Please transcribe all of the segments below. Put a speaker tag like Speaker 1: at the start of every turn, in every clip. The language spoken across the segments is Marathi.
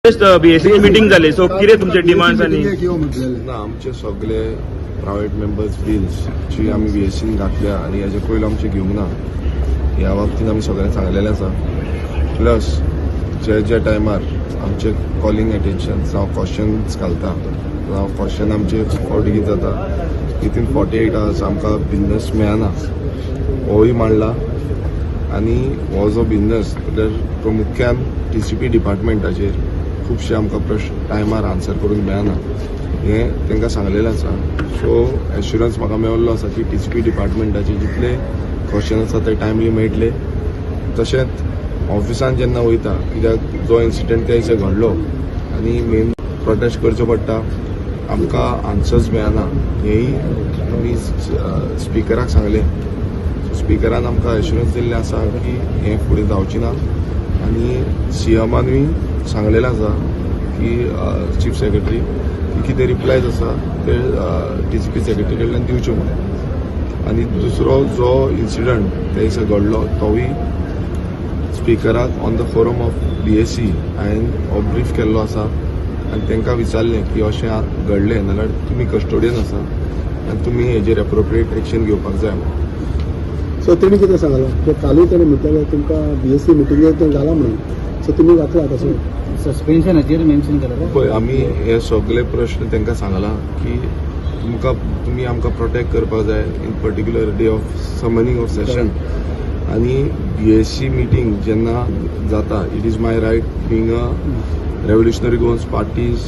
Speaker 1: बीएससी मीटिंग झाली. सो कितें तुमचे डिमांड्स आनी
Speaker 2: ना आमचे सगळे प्रायव्हेट मेंबर्स बिल्स जी आमी बीएससीन घातल्या आनी हेजे पयलीं आमचे घेवंक ना. ह्या बाबतींत आमी सगळ्यांक सांगलेलें आसा. प्लस जे टायमार आमचे कॉलिंग एटेन्शन जावं क्वेश्चन्स घालता जावं क्वेश्चन आमचे फावटी कितें जाता विथीन 48 hours आमकां बिझनस मेळना होय मांडला. आनी हो जो बिझनस प्रामुख्यान टीसीपी डिपार्टमेंटाचेर खुबशे आमकां प्रश्न टायमार आन्सर करूंक मेळना हें तांकां सांगलेलें आसा. सो एश्युरन्स म्हाका मेळिल्लो आसा की टीसीपी डिपार्टमेंटाचे जितले क्वेश्चन आसा ते टायमली मेळटले. तशेंच ऑफिसान जेन्ना वयता कित्याक जो इन्सिडंट त्या दिसा घडलो आनी मेन प्रोटेस्ट करचो पडटा आमकां आन्सर्स मेळना हेंय आमी स्पिकराक सांगलें. स्पिकरान आमकां एश्युरन्स दिल्लें आसा की हें फुडें जावचें ना. आनी सीएमानूय सांगलेलें आसा की चीफ सेक्रेटरी की कितें रिप्लायज आसा ते टीसीपी सेक्रेटरी कडल्यान दिवचे म्हणून. आनी दुसरो जो इन्सिडंट त्या दिसा घडलो तोय स्पिकराक on the forum of BSc हांवें हो ब्रीफ केल्लो आसा आनी तांकां विचारलें की अशें घडलें जाल्यार तुमी कस्टोडियन आसा आनी तुमी हेजेर एप्रोप्रिएट एक्शन घेवपाक जाय म्हणून.
Speaker 3: सो तेणी कितें सांगलां की कालूय तेणें म्हटलें तुमकां बीएससी मिटिंगेर तें घाला म्हणून. सो तुमी घातला तसो सस्पेन्शनाचेर मेन्शन केला
Speaker 2: पळय आमी हे सगळे प्रश्न तांकां सांगला की तुमी आमकां प्रोटेक्ट करपाक जाय in particular day of summoning of session. आनी बीएससी मिटींग जेन्ना जाता it is my right being a revolutionary Goans party's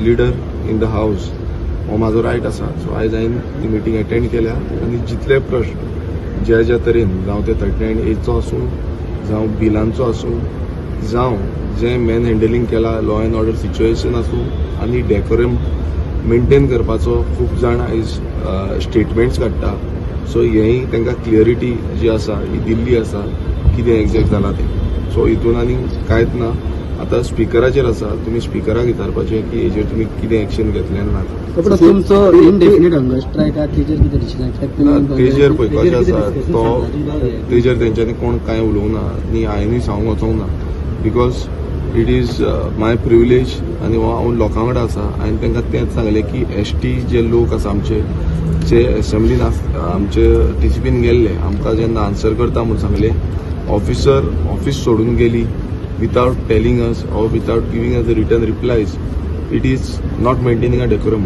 Speaker 2: leader in the house हो म्हाजो रायट आसा. सो आयज हांवें ती मिटींग अटेंड केल्या आनी जितले प्रश्न ज्या तरेन जावं ते 39A आसूं जावं बिलांचो आसूं जावं जे मॅन हँडलिंग केला लॉ एंड ऑर्डर सिच्युएशन आसूं आनी डेकोरम मेंटेन करपाचो खूब जाण आयज स्टेटमेंट्स काडटा. सो हेंय तांकां क्लियरिटी जी आसा ही दिल्ली आसा कितें एक्झॅक्ट जालां तें. सो हितून आनी कांयच ना. आतां स्पिकराचेर आसा तुमी स्पिकराक विचारपाचें की हेजेर तुमी कितें एक्शन घेतलें ना.
Speaker 3: तुमचो इनडेफिनीट हंगर स्ट्रायक तेजेर कितें डिसिजन
Speaker 2: तेजेर पळय कशें आसा तो तेजेर तेंच्यांनी कोण कांय उलोवंक ना आनी हांवेंय सांगूंक वचोंक ना because it is my privilege आनी हो हांव लोकां कडेन आसा. हांवें तांकां तेंच सांगलें की एसटी जे लोक आसा आमचे जे एसेंब्लीन आमचे टीसीपीन गेल्ले आमकां जेन्ना आन्सर करता म्हूण सांगलें ऑफिसर ऑफिस सोडून गेली without telling us or without giving us the return replies it is not maintaining a decorum.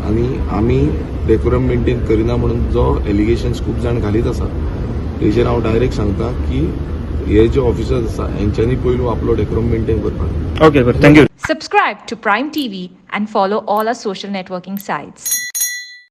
Speaker 2: आनी आमी डेकोरम मेंटेन करिना म्हणून जो एलिगेशन्स खूब जाण घालीत आसा तेजेर हांव डायरेक्ट सांगता की हे जे ऑफिसर्स आसा हेंच्यांनी पयलू आपलो डेकोरम मेंटेन करपाक.
Speaker 1: ओके बरें thank you.
Speaker 4: Subscribe to Prime TV and follow all our social networking sites.